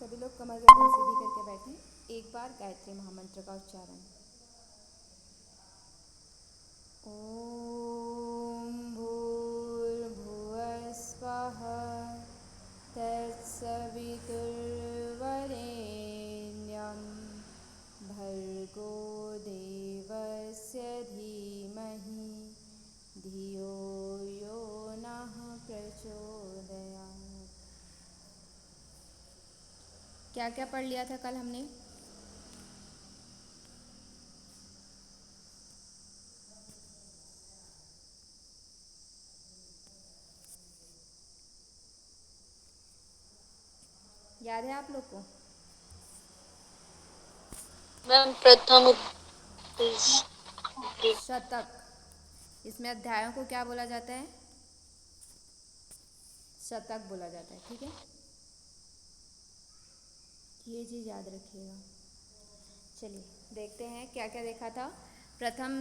सभी लोग कमर गर्दन सीधी करके बैठें। एक बार गायत्री महामंत्र का उच्चारण। ओम भूर्भुवः स्वः तत्सवितुर्वरेण्यं भर्गो देवस्य धीमहि धियो यो नः प्रचोदयात्। क्या क्या पढ़ लिया था कल हमने? याद है आप लोग को? मैम प्रथम शतक। इसमें अध्यायों को क्या बोला जाता है? शतक बोला जाता है। ठीक है, ये चीज़ याद रखिएगा। चलिए देखते हैं क्या क्या देखा था। प्रथम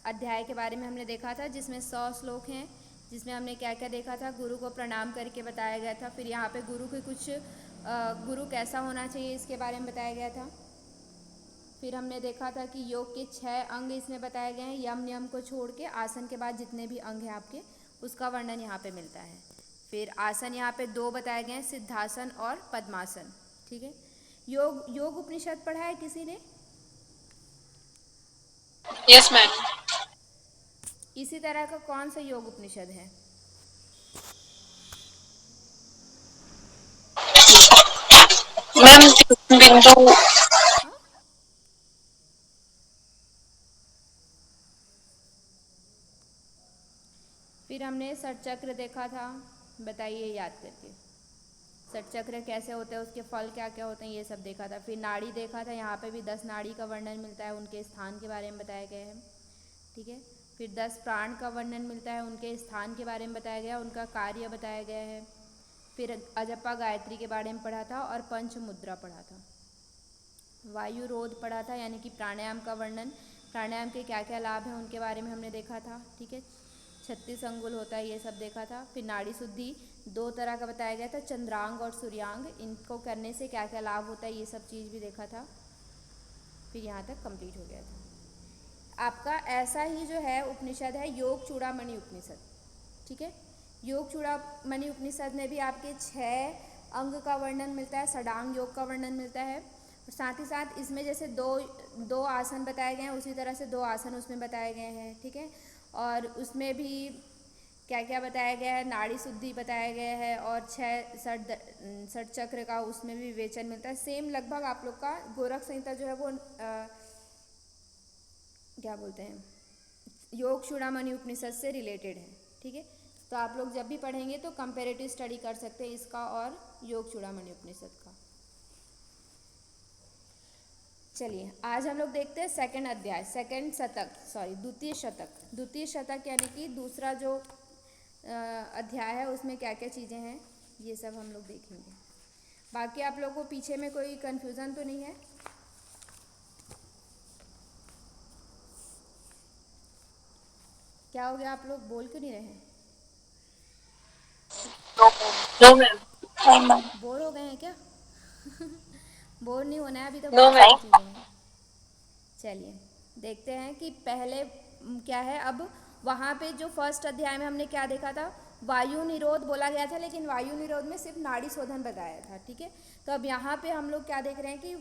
अध्याय के बारे में हमने देखा था जिसमें 100 श्लोक हैं, जिसमें हमने क्या क्या देखा था। गुरु को प्रणाम करके बताया गया था। फिर यहाँ पे गुरु के कुछ गुरु कैसा होना चाहिए इसके बारे में बताया गया था। फिर हमने देखा था कि योग के 6 अंग इसमें बताए गए हैं। यम नियम को छोड़ के आसन के बाद जितने भी अंग हैं आपके, उसका वर्णन यहाँ पे मिलता है। फिर आसन यहाँ पे 2 बताए गए हैं, सिद्धासन और पद्मासन। ठीक है, योग उपनिषद पढ़ा है किसी ने? Yes ma'am. इसी तरह का कौन सा योग उपनिषद है? मैम बिंदु। हाँ, फिर हमने षटचक्र देखा था। बताइए याद करके, षटचक्र कैसे होते हैं, उसके फल क्या क्या होते हैं, ये सब देखा था। फिर नाड़ी देखा था। यहाँ पे भी 10 नाड़ी का वर्णन मिलता है, उनके स्थान के बारे में बताया गया है। ठीक है, फिर 10 प्राण का वर्णन मिलता है, उनके स्थान के बारे में बताया गया, उनका कार्य बताया गया है। फिर अजप्पा गायत्री के बारे में पढ़ा था और पंच मुद्रा पढ़ा था। वायु रोध पढ़ा था, यानी कि प्राणायाम का वर्णन, प्राणायाम के क्या क्या लाभ हैं उनके बारे में हमने देखा था। ठीक है, 36 अंगुल होता है, ये सब देखा था। फिर नाड़ी शुद्धि 2 तरह का बताया गया था, चंद्रांग और सूर्यांग, इनको करने से क्या क्या लाभ होता है, ये सब चीज़ भी देखा था। फिर यहाँ तक कंप्लीट हो गया था आपका। ऐसा ही जो है उपनिषद है योग चूड़ामणि उपनिषद। ठीक है, योग चूड़ामणि उपनिषद में भी आपके 6 अंग का वर्णन मिलता है, षडांग योग का वर्णन मिलता है। और साथ ही साथ इसमें जैसे दो आसन बताए गए हैं, उसी तरह से 2 आसन उसमें बताए गए हैं। ठीक है, और उसमें भी क्या क्या बताया गया है, नाड़ी शुद्धि बताया गया है, और 6 षट चक्र का उसमें भी विवेचन मिलता है। सेम लगभग आप लोग का गोरख संहिता जो है वो क्या बोलते हैं, योग चूड़ामणि उपनिषद से रिलेटेड है। ठीक है, तो आप लोग जब भी पढ़ेंगे तो कंपैरेटिव स्टडी कर सकते हैं इसका और योग चूड़ामणि उपनिषद का। चलिए आज हम लोग देखते हैं सेकंड अध्याय, सेकंड शतक, सॉरी द्वितीय शतक। द्वितीय शतक यानी कि दूसरा जो अध्याय है उसमें क्या क्या चीज़ें हैं ये सब हम लोग देखेंगे। बाकी आप लोगों को पीछे में कोई कन्फ्यूज़न तो नहीं है? क्या हो गया, आप लोग बोल क्यों नहीं रहे हैं? No ma'am. बोर हो गए हैं क्या? बोर नहीं होना है, अभी तो नो बहुत सारी मैम। चीज़ें हैं। चलिए देखते हैं कि पहले क्या है। अब वहाँ पे जो फर्स्ट अध्याय में हमने क्या देखा था, वायु निरोध बोला गया था, लेकिन वायु निरोध में सिर्फ नाड़ी शोधन बताया था। ठीक है, तो अब यहाँ पे हम लोग क्या देख रहे हैं कि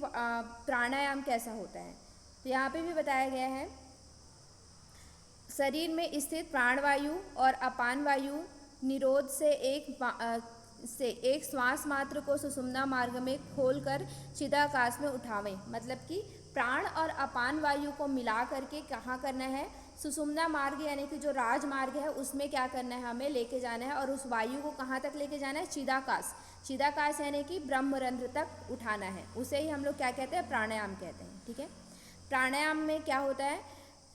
प्राणायाम कैसा होता है। तो यहाँ पे भी बताया गया है, शरीर में स्थित प्राणवायु और अपान वायु निरोध से एक श्वास मात्र को सुषुम्ना मार्ग में खोलकर चिदाकाश में उठावें। मतलब कि प्राण और अपान वायु को मिला करके कहाँ करना है, सुषुम्ना मार्ग यानी कि जो राजमार्ग है उसमें क्या करना है, हमें लेके जाना है। और उस वायु को कहाँ तक लेके जाना है, चिदाकाश। चिदाकाश यानी कि ब्रह्मरंध्र तक उठाना है, उसे ही हम लोग क्या कहते हैं, प्राणायाम कहते हैं। ठीक है, प्राणायाम में क्या होता है,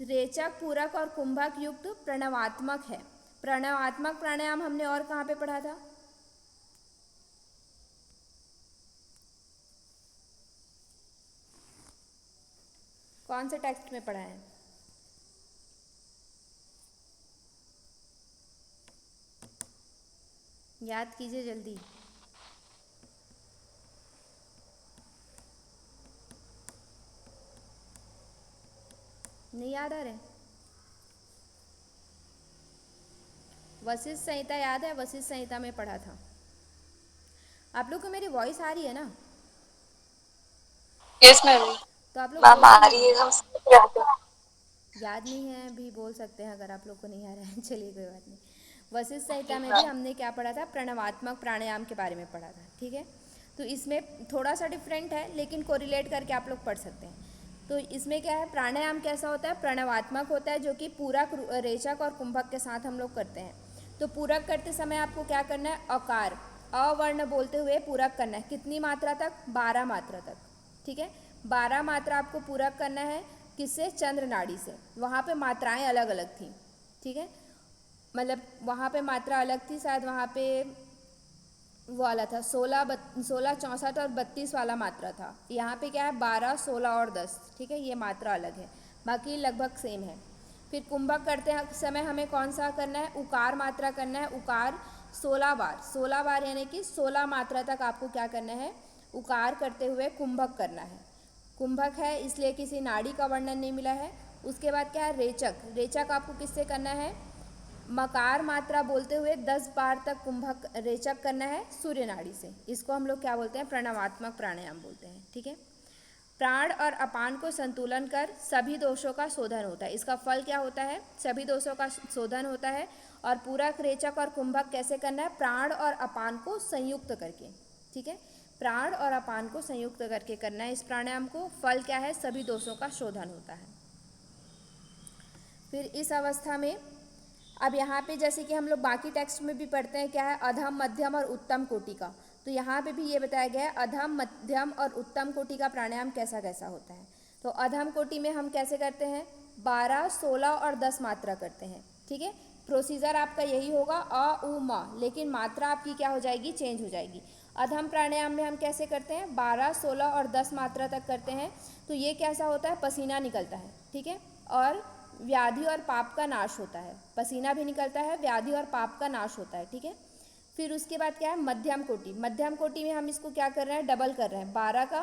रेचक, पूरक और कुंभक युक्त प्रणवात्मक है। प्रणवात्मक प्राणायाम हमने और कहाँ पे पढ़ा था? कौन से टेक्स्ट में पढ़ा है? याद कीजिए जल्दी। नहीं याद आ रहे? वशिष्ठ संहिता याद है? वशिष्ठ संहिता में पढ़ा था। आप लोग को मेरी वॉइस आ रही है ना? Yes ma'am. तो आप लोग मैम बोल आ क्यों रही नहीं है, रहे? हम सब याद है। याद नहीं है भी बोल सकते हैं अगर आप लोग को नहीं आ रहा है। चलिए कोई बात नहीं। वशिष्ठ संहिता ठीक में भी मैम। हमने क्या पढ़ा था? प्रणवात्मक प्राणायाम के बारे में पढ़ा था, ठीक है। तो इसमें थोड़ा सा डिफरेंट है लेकिन कोरिलेट करके आप लोग पढ़ सकते हैं। तो इसमें क्या है, प्राणायाम कैसा होता है? प्रणवात्मक होता है, जो कि पूरक, रेचक और कुंभक के साथ हम लोग करते हैं। तो पूरक करते समय आपको क्या करना है? अकार, अवर्ण बोलते हुए पूरक करना है। कितनी मात्रा तक? 12 मात्रा तक, ठीक है। 12 मात्रा आपको पूरक करना है। किससे? चंद्र नाड़ी से। वहाँ पे मात्राएं अलग अलग थी, ठीक है। मतलब वहाँ पे मात्रा अलग थी, शायद वहाँ पे वो वाला था 16, 64 और 32 वाला मात्रा था। यहाँ पे क्या है? 12, 16 और 10, ठीक है। ये मात्रा अलग है, बाकी लगभग सेम है। फिर कुंभक करते हैं समय हमें कौन सा करना है? उकार मात्रा करना है। उकार 16 बार, 16 बार यानी कि 16 मात्रा तक आपको क्या करना है? उकार करते हुए कुंभक करना है। कुंभक है इसलिए किसी नाड़ी का वर्णन नहीं मिला है। उसके बाद क्या है? रेचक। रेचक आपको किससे करना है? मकार मात्रा बोलते हुए 10 बार तक कुंभक रेचक करना है सूर्य नाड़ी से। इसको हम लोग क्या बोलते हैं? प्रणवात्मक प्राणायाम बोलते हैं, ठीक है। प्राण और अपान को संतुलन कर सभी दोषों का शोधन होता है। इसका फल क्या होता है? सभी दोषों का शोधन होता है। और पूरक, रेचक और कुंभक कैसे करना है? प्राण और अपान को संयुक्त करके, ठीक है। प्राण और अपान को संयुक्त करके करना है इस प्राणायाम को। फल क्या है? सभी दोषों का शोधन होता है। फिर इस अवस्था में अब यहाँ पे जैसे कि हम लोग बाकी टेक्स्ट में भी पढ़ते हैं, क्या है? अधम, मध्यम और उत्तम कोटि का। तो यहाँ पे भी ये बताया गया है अधम, मध्यम और उत्तम कोटि का प्राणायाम कैसा कैसा होता है। तो अधम कोटि में हम कैसे करते हैं? 12, 16 और 10 मात्रा करते हैं, ठीक है। प्रोसीजर आपका यही होगा, अ उ म, लेकिन मात्रा आपकी क्या हो जाएगी? चेंज हो जाएगी। अधम प्राणायाम में हम कैसे करते हैं? 12, 16 और 10 मात्रा तक करते हैं। तो ये कैसा होता है? पसीना निकलता है, ठीक है। और व्याधि और पाप का नाश होता है। पसीना भी निकलता है, व्याधि और पाप का नाश होता है, ठीक है। फिर उसके बाद क्या है? मध्यम कोटि। मध्यम कोटि में हम इसको क्या कर रहे हैं? डबल कर रहे हैं। 12 का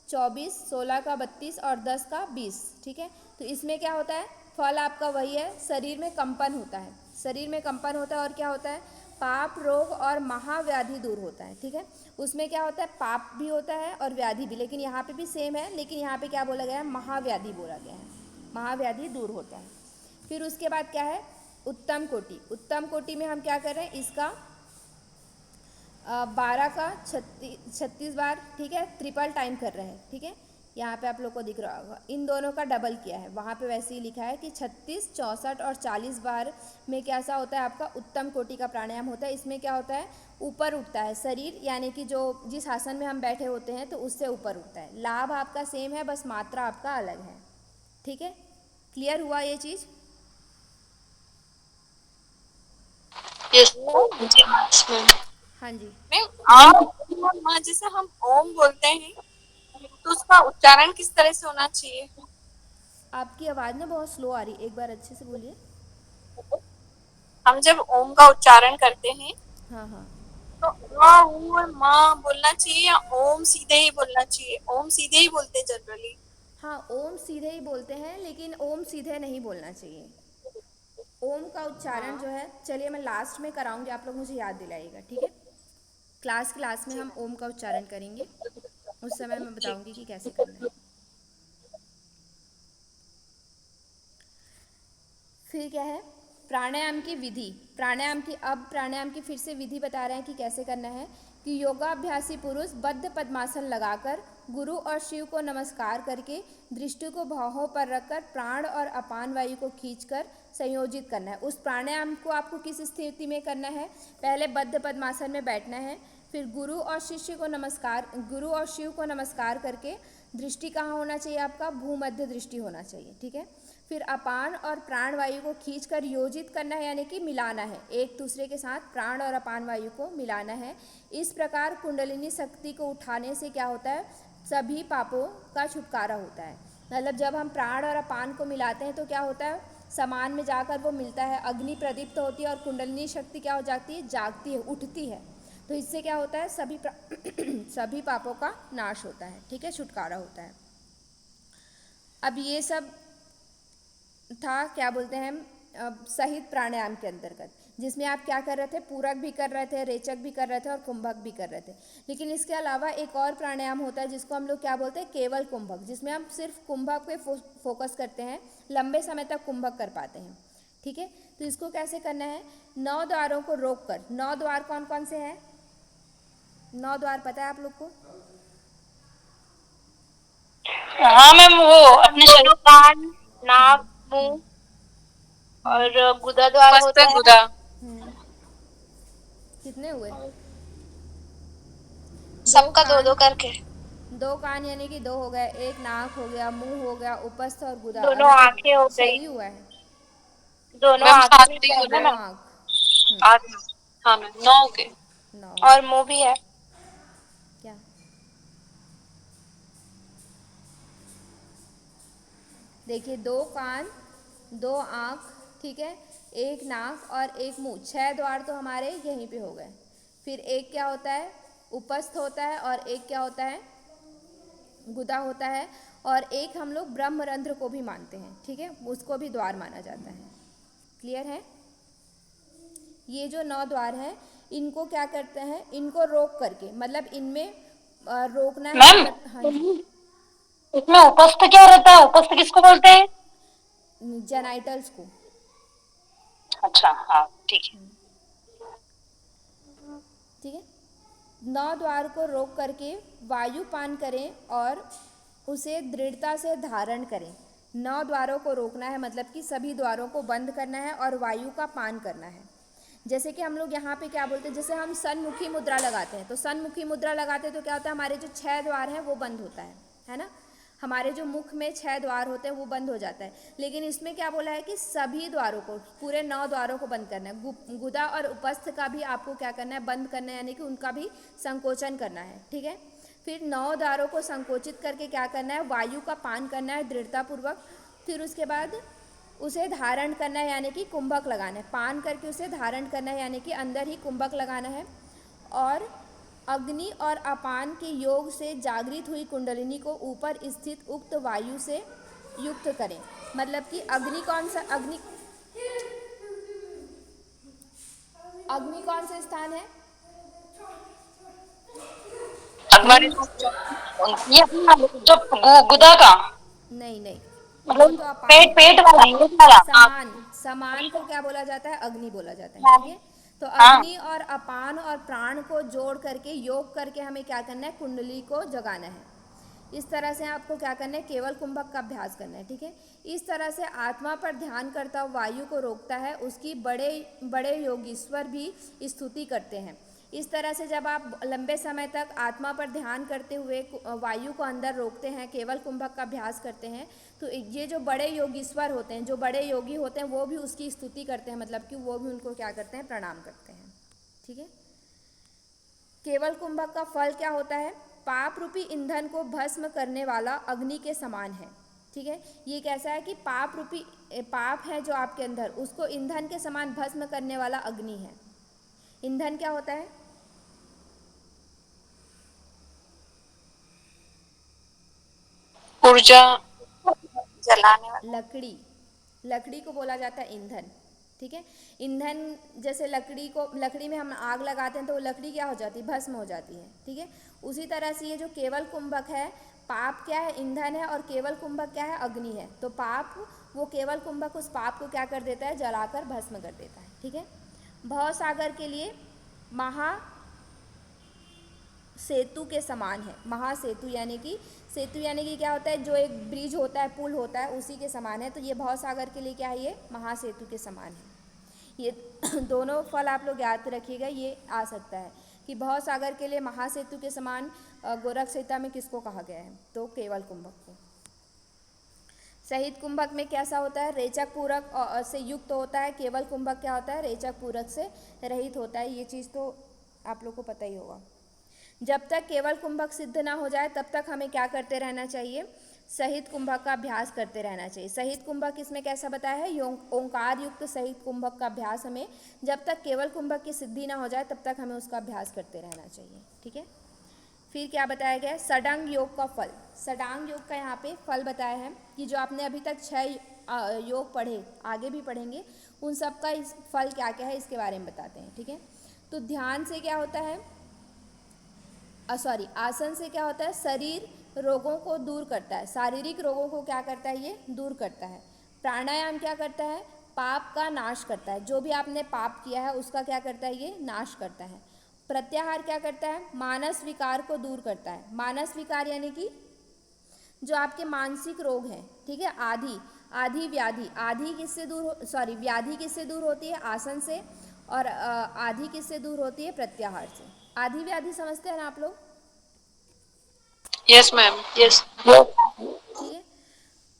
24, 16 का 32 और 10 का 20, ठीक है। तो इसमें क्या होता है? फल आपका वही है, शरीर में कंपन होता है। शरीर में कंपन होता है और क्या होता है? पाप, रोग और महाव्याधि दूर होता है, ठीक है। उसमें क्या होता है? पाप भी होता है और व्याधि भी, लेकिन यहाँ पे भी सेम है, लेकिन यहाँ पे क्या बोला गया है? महाव्याधि बोला गया है। महाव्याधि दूर होता है। फिर उसके बाद क्या है? उत्तम कोटि। उत्तम कोटि में हम क्या कर रहे हैं? इसका 12 का 36 बार, ठीक है, ट्रिपल टाइम कर रहे हैं, ठीक है। यहाँ पे आप लोग को दिख रहा होगा इन दोनों का डबल किया है। वहाँ पे वैसे ही लिखा है कि 36, 64 और 40 बार में कैसा होता है? आपका उत्तम कोटि का प्राणायाम होता है। इसमें क्या होता है? ऊपर उठता है शरीर, यानी कि जो जिस आसन में हम बैठे होते हैं तो उससे ऊपर उठता है। लाभ आपका सेम है, बस मात्रा आपका अलग है, ठीक है। क्लियर हुआ ये चीज़? Yes ma'am. हाँ जी। मैम आ और माँ जैसे हम ओम बोलते हैं तो उसका उच्चारण किस तरह से होना चाहिए? आपकी आवाज़ ना बहुत स्लो आ रही, एक बार अच्छे से बोलिए। हम जब ओम का उच्चारण करते हैं हाँ हाँ। तो आ ऊ और माँ बोलना चाहिए या ओम सीधे ही बोलना चाहिए? ओम सीधे ही बोलते हैं जनरली। हाँ, ओम सीधे ही बोलते हैं, लेकिन ओम सीधे नहीं बोलना चाहिए। ओम का उच्चारण जो हाँ है, चलिए मैं लास्ट में कराऊंगी, आप लोग मुझे याद दिलाइएगा, ठीक है। क्लास में जी हम ओम का उच्चारण करेंगे, उस समय मैं ठीक। बताऊंगी कि कैसे करना है। फिर क्या है? प्राणायाम की विधि। प्राणायाम की फिर से विधि बता रहे हैं कि कैसे करना है। कि योगाभ्यासी पुरुष बद्ध पद्मासन लगाकर गुरु और शिव को नमस्कार करके दृष्टि को भौहों पर रखकर प्राण और अपान वायु को खींचकर संयोजित करना है। उस प्राणायाम को आपको किस स्थिति में करना है? पहले बद्ध पद्मासन में बैठना है। फिर गुरु और शिव को नमस्कार करके दृष्टि कहाँ होना चाहिए? आपका भूमध्य दृष्टि होना चाहिए, ठीक है। फिर अपान और प्राण वायु को खींचकर योजित करना है, यानी कि मिलाना है, एक दूसरे के साथ प्राण और अपान वायु को मिलाना है। इस प्रकार कुंडलिनी शक्ति को उठाने से क्या होता है? सभी पापों का छुटकारा होता है। मतलब जब हम प्राण और अपान को मिलाते हैं तो क्या होता है? समान में जाकर वो मिलता है, अग्नि प्रदीप्त होती है और कुंडलिनी शक्ति क्या हो जाती है? जागती है, उठती है। तो इससे क्या होता है? सभी पापों का नाश होता है, ठीक है, छुटकारा होता है। अब ये सब था क्या बोलते हैं सहित प्राणायाम के अंतर्गत, जिसमें आप क्या कर रहे थे, पूरक भी कर रहे थे, रेचक भी कर रहे थे और कुंभक भी कर रहे थे। लेकिन इसके अलावा एक और प्राणायाम होता है जिसको हम लोग क्या बोलते हैं, केवल कुंभक, जिसमें हम सिर्फ कुंभक पे फोकस करते हैं, लंबे समय तक कुंभक कर पाते हैं। ठीक है, तो इसको कैसे करना है, 9 द्वारों को रोक कर। 9 द्वार कौन कौन से हैं, 9 द्वार पता है आप लोग को? हाँ मैम, वो अपने शरीर कान, नाक, मुंह और गुदा द्वार होता है। गुदा। कितने हुए? सबका 2-2 करके। 2 कान यानी कि 2 हो गए, एक नाक हो गया, मुंह हो गया, उपस्थ और गुदा। दोनों अभी आंखें हो तक गई। सही हुआ है, दोनों मैम आंखें 7 भी ही हो है 2 ना। गए। आँख। 8। हाँ मैम 9 हो गए। 9 और मुंह भी है। क्या, देखिए 2 कान, 2 आँख, ठीक है, एक नाक और एक मुंह, 6 द्वार तो हमारे यहीं पे हो गए। फिर एक क्या होता है, उपस्थ होता है, और एक क्या होता है, गुदा होता है, और एक हम लोग ब्रह्मरंध्र को भी मानते हैं। ठीक है, उसको भी द्वार माना जाता है। क्लियर है? ये जो 9 द्वार हैं, इनको क्या करते हैं, इनको रोक करके, मतलब इनमें रोकना है, मैम, मतलब हाँ जी, इसमें उपस्थ क्या रहता है? उपस्थ किसको बोलते हैं? जेनाइटल्स को। अच्छा, हाँ ठीक है। ठीक है, 9 द्वार को रोक करके वायु पान करें और उसे दृढ़ता से धारण करें। 9 द्वारों को रोकना है, मतलब कि सभी द्वारों को बंद करना है और वायु का पान करना है। जैसे कि हम लोग यहाँ पे क्या बोलते हैं, जैसे हम सन्मुखी मुद्रा लगाते हैं, तो सन्मुखी मुद्रा लगाते हैं तो क्या होता है, हमारे जो 6 द्वार हैं वो बंद होता है ना, हमारे जो मुख में 6 द्वार होते हैं वो बंद हो जाता है। लेकिन इसमें क्या बोला है कि सभी द्वारों को, पूरे 9 द्वारों को बंद करना है। गुदा और उपस्थ का भी आपको क्या करना है, बंद करना है, यानी कि उनका भी संकोचन करना है। ठीक है, फिर 9 द्वारों को संकोचित करके क्या करना है, वायु का पान करना है दृढ़तापूर्वक। फिर उसके बाद उसे धारण करना है, यानी कि कुंभक लगाना है, पान करके उसे धारण करना है, यानी कि अंदर ही कुंभक लगाना है। और अग्नि और अपान के योग से जागृत हुई कुंडलिनी को ऊपर स्थित उक्त वायु से युक्त करें। मतलब कि अग्नि कौन सा, अग्नि कौन सा स्थान है, हमारे ये जो गुदा का, नहीं नहीं, वो मतलब तो अपान पेट है। पेट वाला, पेट वाला। हाँ समान, समान को क्या बोला जाता है, अग्नि बोला जाता है। हाँ ठीक है, तो हाँ। अग्नि और अपान और प्राण को जोड़ करके, योग करके हमें क्या करना है, कुंडली को जगाना है। इस तरह से आपको क्या करना है, केवल कुंभक का अभ्यास करना है। ठीक है, इस तरह से आत्मा पर ध्यान करता हुआ वायु को रोकता है, उसकी बड़े बड़े योगीश्वर भी स्तुति करते हैं। इस तरह से जब आप लंबे समय तक आत्मा पर ध्यान करते हुए वायु को अंदर रोकते हैं, केवल कुंभक का अभ्यास करते हैं, तो ये जो बड़े योगीश्वर होते हैं, जो बड़े योगी होते हैं, वो भी उसकी स्तुति करते हैं, मतलब कि वो भी उनको क्या करते हैं, प्रणाम करते हैं। ठीक है, केवल कुंभक का फल क्या होता है, पाप रूपी ईंधन को भस्म करने वाला अग्नि के समान है। ठीक है, ये कैसा है कि पाप रूपी पाप है जो आपके अंदर, उसको ईंधन के समान भस्म करने वाला अग्नि है। ईंधन क्या होता है, ऊर्जा जलाने वाला। लकड़ी, लकड़ी को बोला जाता है ईंधन। ठीक है, ईंधन जैसे लकड़ी में हम आग लगाते हैं तो वो लकड़ी क्या हो जाती है, भस्म हो जाती है। ठीक है, उसी तरह से ये जो केवल कुंभक है, पाप क्या है, ईंधन है, और केवल कुंभक क्या है, अग्नि है। तो पाप, वो केवल कुंभक उस पाप को क्या कर देता है, जलाकर भस्म कर देता है। ठीक है, भव सागर के लिए महा सेतु के समान है। महासेतु यानी कि, सेतु यानी कि क्या होता है, जो एक ब्रिज होता है, पुल होता है, उसी के समान है। तो ये भव सागर के लिए क्या है, ये महासेतु के समान है। ये दोनों फल आप लोग याद रखिएगा, ये आ सकता है कि भव सागर के लिए महासेतु के समान गोरख संहिता में किसको कहा गया है, तो केवल कुंभक को। सहित कुंभक में कैसा होता है, रेचक पूरक से युक्त होता है। केवल कुंभक क्या होता है, रेचक पूरक से रहित होता है। ये चीज़ तो आप लोग को पता ही होगा। जब तक केवल कुंभक सिद्ध ना हो जाए तब तक हमें क्या करते रहना चाहिए, सहित कुंभक का अभ्यास करते रहना चाहिए। सहित कुंभक इसमें कैसा बताया है, ओंकार युक्त सहित कुंभक का अभ्यास हमें, जब तक केवल कुंभक की सिद्धि ना हो जाए तब तक हमें उसका अभ्यास करते रहना चाहिए। ठीक है, फिर क्या बताया गया है, षडांग योग का फल। षडांग योग का यहाँ पे फल बताया है कि जो आपने अभी तक 6 योग पढ़े, आगे भी पढ़ेंगे, उन सब का इस फल क्या क्या है इसके बारे में बताते हैं, ठीक है। तो ध्यान से क्या होता है, आसन से क्या होता है, शरीर रोगों को दूर करता है, शारीरिक रोगों को क्या करता है, ये दूर करता है। प्राणायाम क्या करता है, पाप का नाश करता है, जो भी आपने पाप किया है उसका क्या करता है, ये नाश करता है। प्रत्याहार क्या करता है, मानस विकार को दूर करता है। मानस विकार यानी कि जो आपके मानसिक रोग हैं, ठीक है, आदि आदि व्याधि, आदि किससे दूर व्याधि किससे दूर होती है, आसन से, और आदि किससे दूर होती है, प्रत्याहार से। आदि व्याधि समझते हैं ना आप लोग, यस मैम। यस। ठीक है।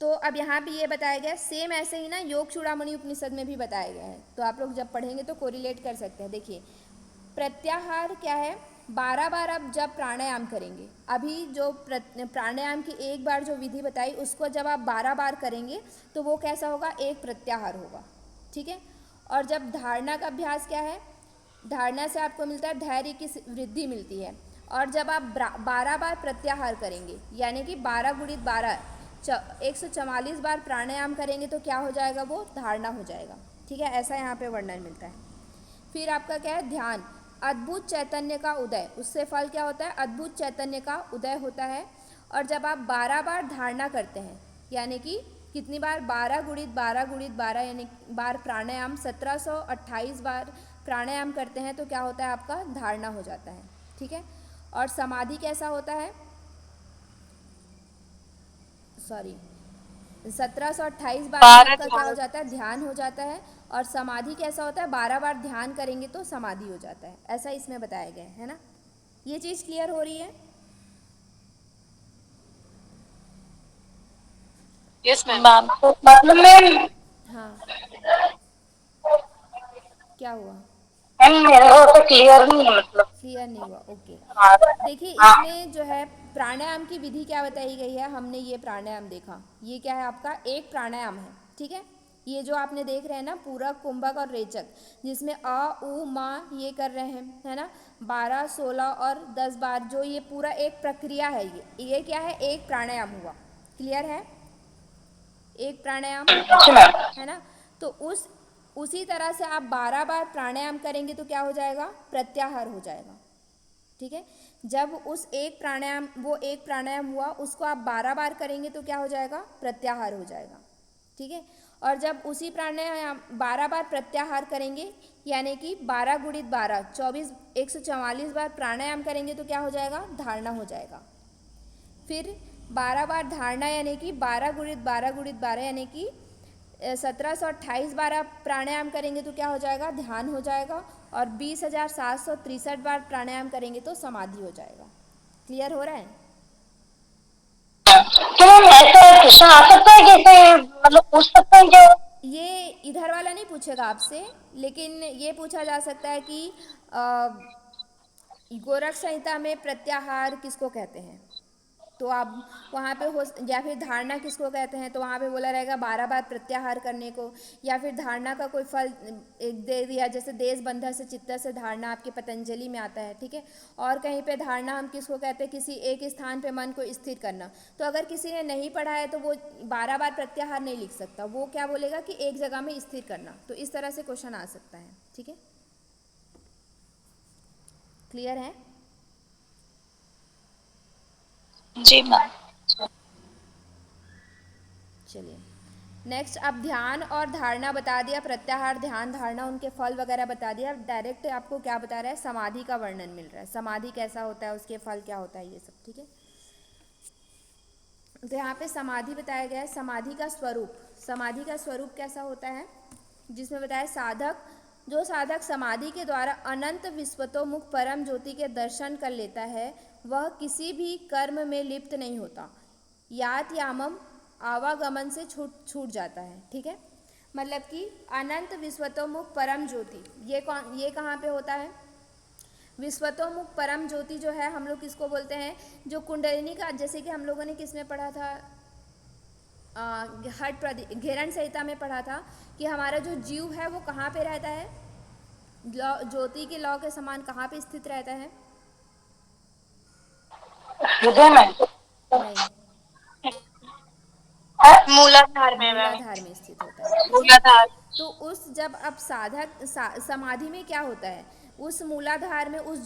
तो अब यहाँ भी ये बताया गया, सेम ऐसे ही ना योग चूड़ामणि उपनिषद में भी बताया गया है, तो आप लोग जब पढ़ेंगे तो कोरिलेट कर सकते हैं। देखिए प्रत्याहार क्या है, 12 बार आप जब प्राणायाम करेंगे, अभी जो प्राणायाम की एक बार जो विधि बताई उसको जब आप 12 बार करेंगे तो वो कैसा होगा, एक प्रत्याहार होगा, ठीक है। और जब धारणा का अभ्यास क्या है, धारणा से आपको मिलता है धैर्य की वृद्धि मिलती है। और जब आप 12 बार प्रत्याहार करेंगे यानी कि 12 × 12 144 बार प्राणायाम करेंगे तो क्या हो जाएगा, वो धारणा हो जाएगा, ठीक है। ऐसा यहाँ पे वर्णन मिलता है। फिर आपका क्या है, ध्यान, अद्भुत चैतन्य का उदय, उससे फल क्या होता है, अद्भुत चैतन्य का उदय होता है। और जब आप 12 बार धारणा करते हैं यानी कि कितनी बार, 12 × 12 यानी बार प्राणायाम, 1728 बार प्राणायाम करते हैं तो क्या होता है, आपका धारणा हो जाता है, ठीक है। और समाधि कैसा होता है, 1728 बार में बारह आपका क्या हो जाता है, ध्यान हो जाता है। और समाधि कैसा होता है, 12 बार ध्यान करेंगे तो समाधि हो जाता है, ऐसा इसमें बताया गया है ना। ये चीज़ क्लियर हो रही है। Yes ma'am. मैम तो मतलब मैम, हाँ, क्या हुआ, मेरे को तो क्लियर नहीं है मतलब। क्लियर नहीं हुआ, ओके। हाँ। देखिए हाँ। इसमें जो है प्राणायाम की विधि क्या बताई गई है, हमने ये प्राणायाम देखा, ये क्या है आपका एक प्राणायाम है, ठीक है। ये जो आपने देख रहे हैं ना, पूरक, कुंभक और रेचक, जिसमें अ उ मा ये कर रहे हैं, है ना, 12 16 और 10 बार, जो ये पूरा एक प्रक्रिया है, ये क्या है, एक प्राणायाम हुआ, क्लियर है, एक प्राणायाम, जी मैम। है ना। तो उसी तरह से आप 12 बार प्राणायाम करेंगे तो क्या हो जाएगा, प्रत्याहार हो जाएगा, ठीक है। जब उस एक प्राणायाम हुआ उसको आप 12 बार करेंगे तो क्या हो जाएगा, प्रत्याहार हो जाएगा, ठीक है। और जब उसी प्राणायाम 12 बार प्रत्याहार करेंगे यानी कि 12 × 12 24 144 बार प्राणायाम करेंगे तो क्या हो जाएगा, धारणा हो जाएगा। फिर 12 बार धारणा यानी कि 12 × 12 यानी कि 1728 बार आप प्राणायाम करेंगे तो क्या हो जाएगा, ध्यान हो जाएगा। और 20,763 बार प्राणायाम करेंगे तो समाधि हो जाएगा। क्लियर हो रहा है। तो मैम ऐसा क्वेश्चन आ सकता है कि इसे मतलब पूछ सकते हैं क्या? ये इधर वाला नहीं पूछेगा आपसे, लेकिन ये पूछा जा सकता है कि अ, गोरख संहिता में प्रत्याहार किसको कहते हैं, तो आप वहाँ पे हो, या फिर धारणा किसको कहते हैं, तो वहाँ पे बोला रहेगा 12 बार प्रत्याहार करने को। या फिर धारणा का कोई फल एक दे दिया, जैसे देश बंधा से चित्त से धारणा आपके पतंजलि में आता है, ठीक है। और कहीं पे धारणा हम किसको कहते हैं, किसी एक स्थान पे मन को स्थिर करना। तो अगर किसी ने नहीं पढ़ा है तो वो 12 बार प्रत्याहार नहीं लिख सकता, वो क्या बोलेगा कि एक जगह में स्थिर करना। तो इस तरह से क्वेश्चन आ सकता है, ठीक है। क्लियर है। जी मैम। चलिए नेक्स्ट, अब ध्यान और धारणा बता दिया, प्रत्याहार, ध्यान, धारणा, उनके फल वगैरह बता दिया। अब डायरेक्ट आपको क्या बता रहा है, समाधि का वर्णन मिल रहा है, समाधि कैसा होता है, उसके फल क्या होता है, ये सब, ठीक है। तो यहाँ पे समाधि बताया गया है, समाधि का स्वरूप, समाधि का स्वरूप कैसा होता है, जिसमें बताया जो साधक समाधि के द्वारा अनंत विश्वतोमुख परम ज्योति के दर्शन कर लेता है, वह किसी भी कर्म में लिप्त नहीं होता, यात यामम आवागमन से छूट जाता है, ठीक है। मतलब कि अनंत विश्वतोमुख परम ज्योति, ये कहाँ पे होता है, विश्वतोमुख परम ज्योति जो है, हम लोग किसको बोलते हैं, जो कुंडलिनी का, जैसे कि हम लोगों ने किस में पढ़ा था, घेरण संहिता में पढ़ा था कि हमारा जो जीव है वो कहाँ पे रहता है, ज्योति के लौ के समान कहाँ पे स्थित रहता है, हृदय में। नहीं, मूलाधार में मैम। मूलाधार में स्थित होता है, ठीक है। मूलाधार। तो उस जब अब समाधि में क्या होता है, उस मूलाधार में उस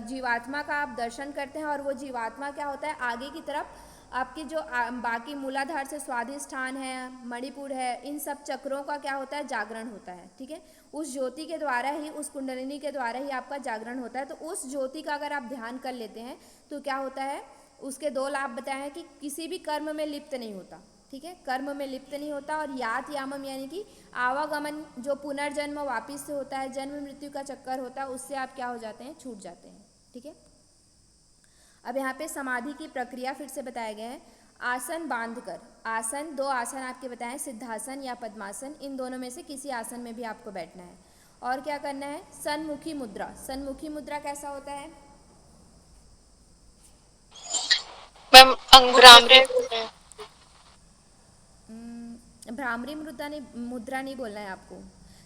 जीवात्मा का आप दर्शन करते हैं, और वो जीवात्मा क्या होता है, आगे की तरफ आपके जो बाकी मूलाधार से स्वाधिष्ठान है, मणिपुर है, इन सब चक्रों का क्या होता है, जागरण होता है, ठीक है। उस ज्योति के द्वारा ही, उस कुंडलिनी के द्वारा ही आपका जागरण होता है। तो उस ज्योति का अगर आप ध्यान कर लेते हैं तो क्या होता है, उसके दो लाभ बताए हैं कि किसी भी कर्म में लिप्त नहीं होता, ठीक है, कर्म में लिप्त नहीं होता। और यात यामम यानी कि आवागमन, जो पुनर्जन्म वापिस से होता है, जन्म मृत्यु का चक्कर होता है, उससे आप क्या हो जाते हैं, छूट जाते हैं, ठीक है। अब यहाँ पे समाधि की प्रक्रिया फिर से बताया गया है। आसन बांधकर, आसन, दो आसन आपके बताएं, सिद्धासन या पद्मासन, इन दोनों में से किसी आसन में भी आपको बैठना है। और क्या करना है, सन्मुखी मुद्रा। सन्मुखी मुद्रा कैसा होता है मैम भ्रामरी। भ्रामरी मुद्रा नहीं बोलना है आपको।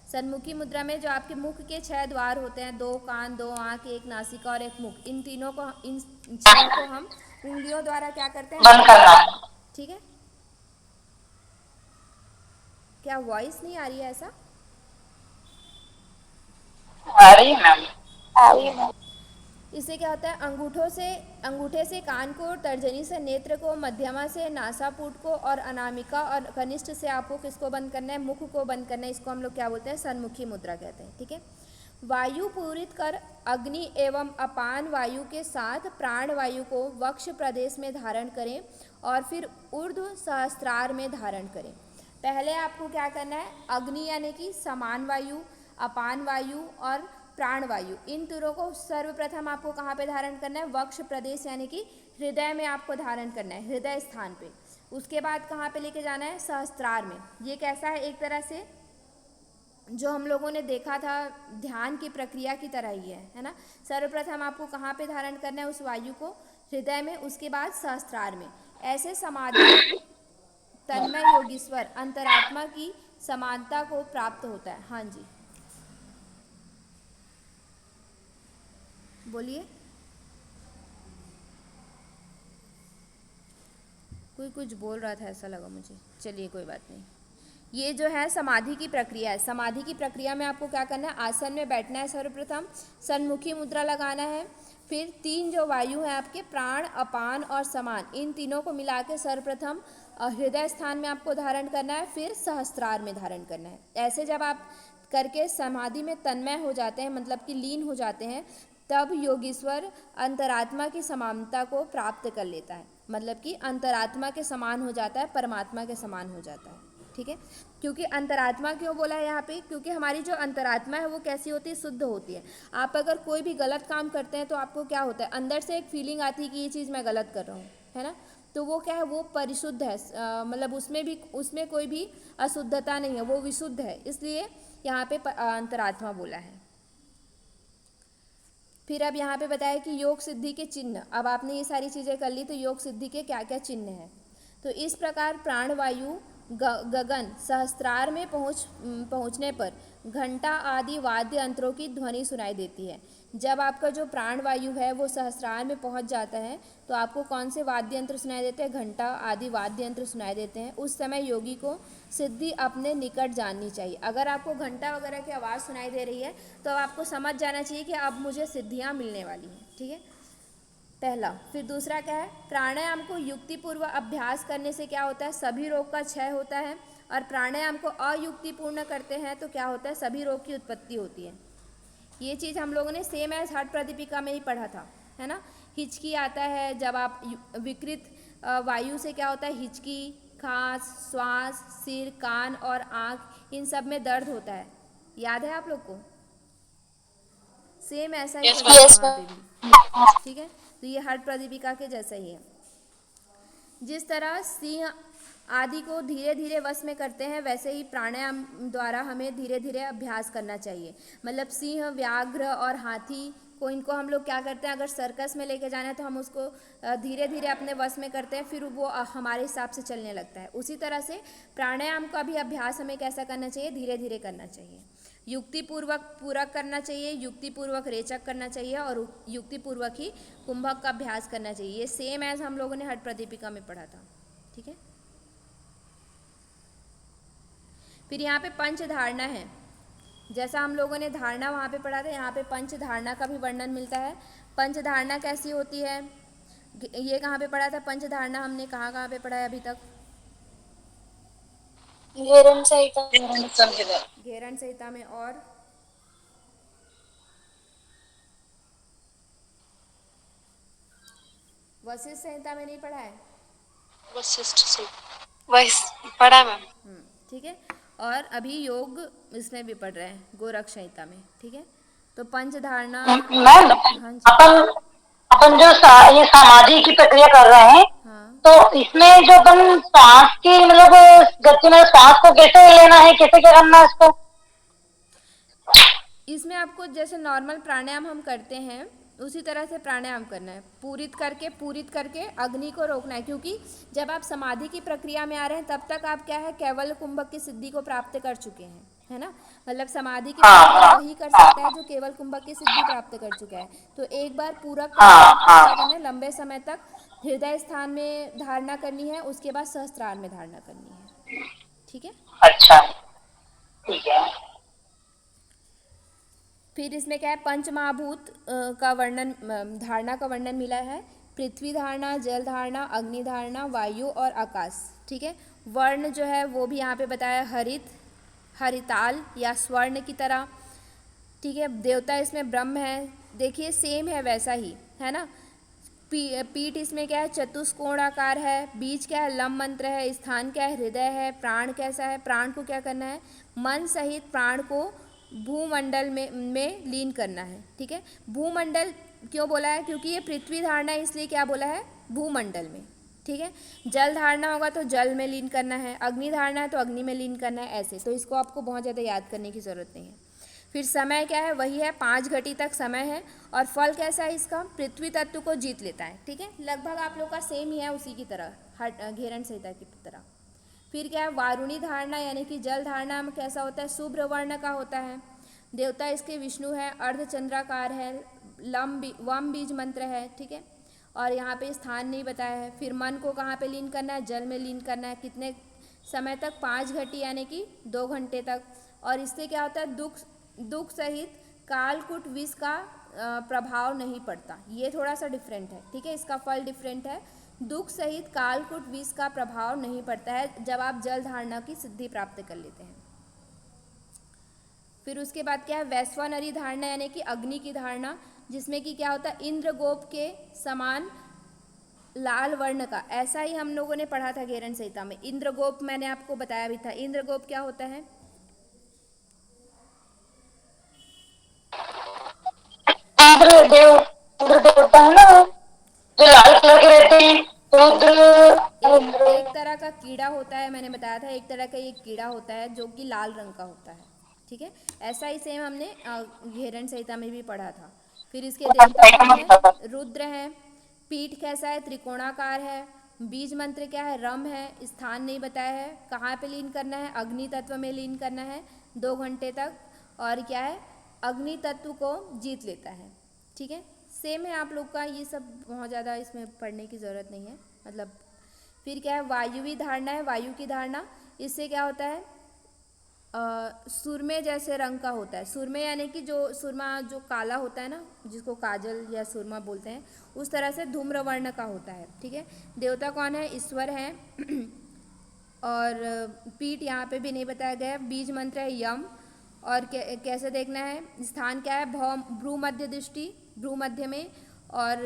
सन्मुखी मुद्रा में जो आपके मुख के 6 द्वार होते हैं, 2 कान, 2 आँख, 1 नासिका और 1 मुख, इन 6 को हम उंगलियों द्वारा क्या करते हैं, बंद करना है, ठीक है। क्या वॉइस नहीं आ रही है ऐसा? आ रही है मैम, आ रही है मैम। इससे क्या होता है, अंगूठे से कान को, तर्जनी से नेत्र को, मध्यमा से नासापुट को, और अनामिका और कनिष्ठ से आपको किसको बंद करना है, मुख को बंद करना है। इसको हम लोग क्या बोलते हैं, सन्मुखी मुद्रा कहते हैं, ठीक है। वायु पूरित कर अग्नि एवं अपान वायु के साथ प्राण वायु को वक्ष प्रदेश में धारण करें, और फिर ऊर्ध्व सहस्त्रार में धारण करें। पहले आपको क्या करना है, अग्नि यानी कि समान वायु, अपान वायु और प्राण वायु, इन तीनों को सर्वप्रथम आपको कहाँ पे धारण करना है, वक्ष प्रदेश यानी कि हृदय में आपको धारण करना है, हृदय स्थान पे। उसके बाद कहाँ पे लेके जाना है, सहस्त्रार में। ये कैसा है, एक तरह से जो हम लोगों ने देखा था ध्यान की प्रक्रिया की तरह ही है ना। सर्वप्रथम आपको कहाँ पे धारण करना है, उस वायु को, हृदय में, उसके बाद सहस्त्रार में। ऐसे समाधि में तन्मय योगीश्वर अंतरात्मा की समानता को प्राप्त होता है। हाँ जी बोलिए, कोई कुछ बोल रहा था ऐसा लगा मुझे, चलिए कोई बात नहीं। ये जो है समाधि की प्रक्रिया है। समाधि की प्रक्रिया में आपको क्या करना है, आसन में बैठना है, सर्वप्रथम सन्मुखी मुद्रा लगाना है, फिर 3 जो वायु हैं आपके, प्राण, अपान और समान, इन तीनों को मिला के सर्वप्रथम हृदय स्थान में आपको धारण करना है, फिर सहस्त्रार में धारण करना है। ऐसे जब आप करके समाधि में तन्मय हो जाते हैं, मतलब कि लीन हो जाते हैं, तब योगीश्वर अंतरात्मा की समानता को प्राप्त कर लेता है, मतलब कि अंतरात्मा के समान हो जाता है, परमात्मा के समान हो जाता है, ठीक है। क्योंकि अंतरात्मा क्यों बोला है यहाँ पे, क्योंकि हमारी जो अंतरात्मा है वो कैसी होती है, शुद्ध होती है। आप अगर कोई भी गलत काम करते हैं तो आपको क्या होता है, अंदर से एक फीलिंग आती है कि ये चीज़ मैं गलत कर रहा हूँ, है ना। तो वो क्या है, वो परिशुद्ध है, मतलब उसमें कोई भी अशुद्धता नहीं है, वो विशुद्ध है, इसलिए यहाँ पे अंतरात्मा बोला है। फिर अब यहाँ पे बताया कि योग सिद्धि के चिन्ह। अब आपने ये सारी चीज़ें कर ली, तो योग सिद्धि के क्या क्या चिन्ह हैं। तो इस प्रकार प्राणवायु गगन सहस्त्रार में पहुँचने पर घंटा आदि वाद्य यंत्रों की ध्वनि सुनाई देती है। जब आपका जो प्राणवायु है वो सहस्त्रार में पहुँच जाता है तो आपको कौन से वाद्य यंत्र सुनाई देते हैं, घंटा आदि वाद्य यंत्र सुनाई देते हैं। उस समय योगी को सिद्धि अपने निकट जाननी चाहिए। अगर आपको घंटा वगैरह की आवाज़ सुनाई दे रही है तो आपको समझ जाना चाहिए कि अब मुझे सिद्धियाँ मिलने वाली हैं, ठीक है, पहला। फिर दूसरा क्या है, प्राणायाम को युक्तिपूर्व अभ्यास करने से क्या होता है, सभी रोग का क्षय होता है। और प्राणायाम को अयुक्तिपूर्ण करते हैं तो क्या होता है, सभी रोग की उत्पत्ति होती है। ये चीज़ हम लोगों ने सेम एज हठ प्रदीपिका में ही पढ़ा था, है ना। हिचकी आता है जब आप विकृत वायु से क्या होता है, हिचकी, खांस, श्वास, सिर, कान और आँख, इन सब में दर्द होता है। याद है आप लोग को, सेम ऐसा ही पढ़ा था वहाँ पे भी, ठीक है। तो ये हठ प्रदीपिका के जैसा ही है। जिस तरह सिंह आदि को धीरे धीरे वश में करते हैं, वैसे ही प्राणायाम द्वारा हमें धीरे धीरे अभ्यास करना चाहिए। मतलब सिंह, व्याघ्र और हाथी को, इनको हम लोग क्या करते हैं, अगर सर्कस में लेके जाना है तो हम उसको धीरे धीरे अपने वश में करते हैं, फिर वो हमारे हिसाब से चलने लगता है। उसी तरह से प्राणायाम का भी अभ्यास हमें कैसा करना चाहिए, धीरे धीरे करना चाहिए, युक्तिपूर्वक पूरक करना चाहिए, युक्तिपूर्वक रेचक करना चाहिए और युक्तिपूर्वक ही कुंभक का अभ्यास करना चाहिए। ये सेम एज हम लोगों ने हठ प्रदीपिका में पढ़ा था, ठीक है। फिर यहाँ पे पंच धारणा है, जैसा हम लोगों ने धारणा वहाँ पे पढ़ा था, यहाँ पे पंच धारणा का भी वर्णन मिलता है। पंच धारणा कैसी होती है, ये कहाँ पे पढ़ा था पंच धारणा, हमने कहाँ पे पढ़ा है अभी तक? घेरन संहिता। घेरन संहिता में, और वशिष्ठ संहिता में नहीं पढ़ा है? वशिष्ठ से वही पढ़ा मैम। ठीक है। और अभी योग इसमें भी पढ़ रहे हैं, गोरक्ष संहिता में। ठीक है, तो पंच धारणा। मैम हाँ जी। अपन जो ये समाधि की प्रक्रिया कर रहे हैं, हाँ, तो इसमें जो अपन श्वास की मतलब गति में श्वास को कैसे लेना है, कैसे क्या करना है इसको? इसमें आपको जैसे नॉर्मल प्राणायाम हम करते हैं उसी तरह से प्राणायाम करना है। पूरित करके अग्नि को रोकना है, क्योंकि जब आप समाधि की प्रक्रिया में आ रहे हैं तब तक आप क्या है, केवल कुंभक की सिद्धि को प्राप्त कर चुके हैं, है ना। मतलब समाधि की प्रक्रिया वही कर सकता है जो केवल कुंभक की सिद्धि प्राप्त कर चुका है। तो एक बार पूरा क्या करना है, लंबे समय तक हृदय स्थान में धारणा करनी है, उसके बाद सहस्त्रार में धारणा करनी है। ठीक है। अच्छा, ठीक है। फिर इसमें क्या है, पंच महाभूत का वर्णन, धारणा का वर्णन मिला है। पृथ्वी धारणा, जल धारणा, अग्नि धारणा, वायु और आकाश। ठीक है। वर्ण जो है वो भी यहाँ पे बताया, हरित, हरिताल या स्वर्ण की तरह। ठीक है। देवता इसमें ब्रह्म है, देखिए सेम है वैसा ही, है ना। पीठ इसमें क्या है, चतुष्कोण आकार है। बीज क्या है, लम मंत्र है। स्थान क्या है, हृदय है। प्राण कैसा है, प्राण को क्या करना है, मन सहित प्राण को भूमंडल में लीन करना है। ठीक है। भूमंडल क्यों बोला है, क्योंकि ये पृथ्वी धारणा है, इसलिए क्या बोला है, भूमंडल में। ठीक है। जल धारणा होगा तो जल में लीन करना है, अग्नि धारणा है तो अग्नि में लीन करना है, ऐसे। तो इसको आपको बहुत ज़्यादा याद करने की ज़रूरत नहीं है। फिर समय क्या है, वही है 5 घटी तक समय है। और फल कैसा है इसका, पृथ्वी तत्व को जीत लेता है। ठीक है, लगभग आप लोग का सेम ही है उसी की तरह, घेरन संहिता की तरह। फिर क्या है, वारुणी धारणा यानी कि जल धारणा में कैसा होता है, शुभ्र वर्ण का होता है। देवता इसके विष्णु है, अर्धचंद्राकार है, वम बीज मंत्र है। ठीक है। और यहाँ पे स्थान नहीं बताया है। फिर मन को कहाँ पे लीन करना है, जल में लीन करना है। कितने समय तक, 5 घटी यानी कि 2 घंटे तक। और इससे क्या होता है, दुख सहित कालकूट विष का प्रभाव नहीं पड़ता। ये थोड़ा सा डिफरेंट है। ठीक है, इसका फल डिफरेंट है। दुख सहित कालकूट विष का प्रभाव नहीं पड़ता है जब आप जल धारणा की सिद्धि प्राप्त कर लेते हैं। फिर उसके बाद क्या है, वैश्वानरी धारणा यानी कि अग्नि की धारणा, जिसमें कि क्या होता है, इंद्रगोप के समान लाल वर्ण का। ऐसा ही हम लोगों ने पढ़ा था घेरन संहिता में। इंद्रगोप मैंने आपको बताया भी था। इंद्रगोप क्या होता है, इंद्र देवता है ना, जो लाल कलर के रहते हैं, रुद्र। एक तरह का कीड़ा होता है, मैंने बताया था, एक तरह का ये कीड़ा होता है जो कि लाल रंग का होता है। ठीक है, ऐसा ही सेम हमने घेरन संहिता में भी पढ़ा था। फिर इसके देवता कौन है, रुद्र है। पीठ कैसा है, त्रिकोणाकार है। बीज मंत्र क्या है, रम है। स्थान नहीं बताया है। कहाँ पे लीन करना है, अग्नि तत्व में लीन करना है 2 घंटे तक। और क्या है, अग्नि तत्व को जीत लेता है। ठीक है, सेम है आप लोग का, ये सब बहुत ज़्यादा इसमें पढ़ने की ज़रूरत नहीं है मतलब। फिर क्या है, वायुवी धारणा है, वायु की धारणा। इससे क्या होता है, सुरमे जैसे रंग का होता है। सुरमे यानी कि जो सुरमा जो काला होता है ना, जिसको काजल या सुरमा बोलते हैं, उस तरह से धूम्र वर्ण का होता है। ठीक है। देवता कौन है, ईश्वर हैं। और पीठ यहाँ पे भी नहीं बताया गया है। बीज मंत्र है यम। और कैसे देखना है, स्थान क्या है, भ्रू मध्य दृष्टि, भ्रू मध्य में। और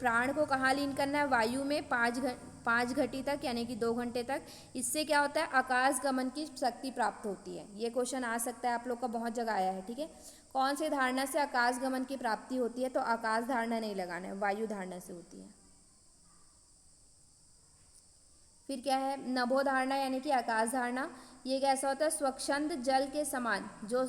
प्राण को कहाँ लीन करना है, वायु में 5 घटी तक यानी कि 2 घंटे तक। इससे क्या होता है, आकाश गमन की शक्ति प्राप्त होती है। ये क्वेश्चन आ सकता है आप लोग का, बहुत जगह आया है। ठीक है, कौन से धारणा से आकाश गमन की प्राप्ति होती है, तो आकाश धारणा नहीं लगाना है, वायु धारणा से होती है। फिर क्या है, नभो धारणा यानी कि आकाश धारणा। ये कैसा होता है, स्वच्छंद जल के समान। जो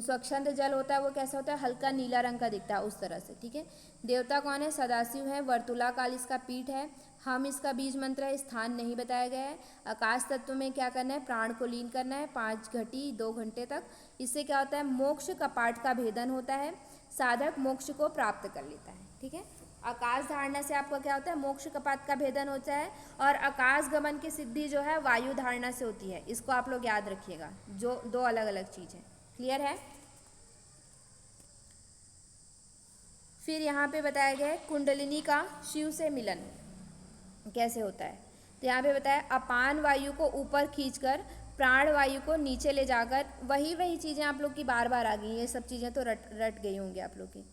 स्वच्छंद जल होता है वो कैसा होता है, हल्का नीला रंग का दिखता है, उस तरह से। ठीक है। देवता कौन है, सदाशिव है। वर्तुलाकाल इसका पीठ है। हम इसका बीज मंत्र है। स्थान नहीं बताया गया है। आकाश तत्व में क्या करना है, प्राण को लीन करना है 5 घटी 2 घंटे तक। इससे क्या होता है, मोक्ष कपाट का भेदन होता है, साधक मोक्ष को प्राप्त कर लेता है। ठीक है। आकाश धारणा से आपका क्या होता है, मोक्ष कपात का भेदन होता है, और आकाश गमन की सिद्धि जो है वायु धारणा से होती है। इसको आप लोग याद रखिएगा, जो दो अलग अलग चीज़ है। क्लियर है। फिर यहाँ पे बताया गया है कुंडलिनी का शिव से मिलन कैसे होता है। तो यहाँ पे बताया अपान वायु को ऊपर खींचकर प्राण वायु को नीचे ले जाकर, वही चीज़ें आप लोग की बार बार आ गई, ये सब चीज़ें तो रट गई होंगी आप लोग की,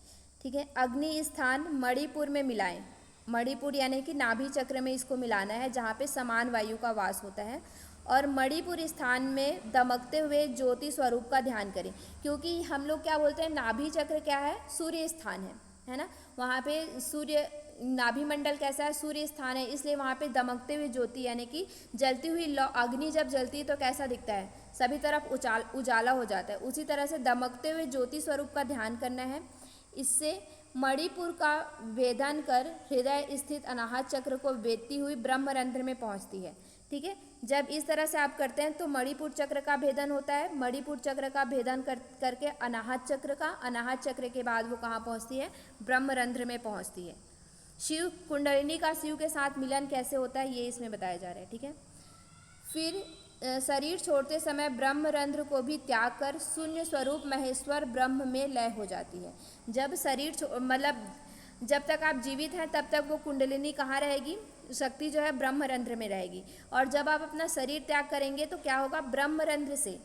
ठीक है। अग्नि स्थान मणिपुर में मिलाएं। मणिपुर यानी कि नाभि चक्र में इसको मिलाना है, जहाँ पे समान वायु का वास होता है। और मणिपुर स्थान में दमकते हुए ज्योति स्वरूप का ध्यान करें, क्योंकि हम लोग क्या बोलते हैं, नाभि चक्र क्या है, सूर्य स्थान है ना। वहाँ पे सूर्य नाभि मंडल कैसा है, सूर्य स्थान है, इसलिए वहाँ पे दमकते हुए ज्योति यानी कि जलती हुई अग्नि जब जलती है तो कैसा दिखता है, सभी तरफ उजाला हो जाता है। उसी तरह से दमकते हुए ज्योति स्वरूप का ध्यान करना है। इससे मणिपुर का वेदन कर हृदय स्थित अनाहत चक्र को वेदती हुई ब्रह्मरंध्र में पहुँचती है, ठीक है। जब इस तरह से आप करते हैं तो मणिपुर चक्र का भेदन होता है। मणिपुर चक्र का भेदन करके अनाहत चक्र के बाद वो कहाँ पहुँचती है, ब्रह्मरंध्र में पहुँचती है। शिव कुंडलिनी का शिव के साथ मिलन कैसे होता है, ये इसमें बताया जा रहा है, ठीक है। फिर शरीर छोड़ते समय ब्रह्मरंध्र को भी त्याग कर शून्य स्वरूप महेश्वर ब्रह्म में लय हो जाती है। जब शरीर मतलब जब तक आप जीवित हैं तब तक वो कुंडलिनी कहाँ रहेगी, शक्ति जो है ब्रह्मरंध्र में रहेगी। और जब आप अपना शरीर त्याग करेंगे तो क्या होगा, ब्रह्मरंध्र से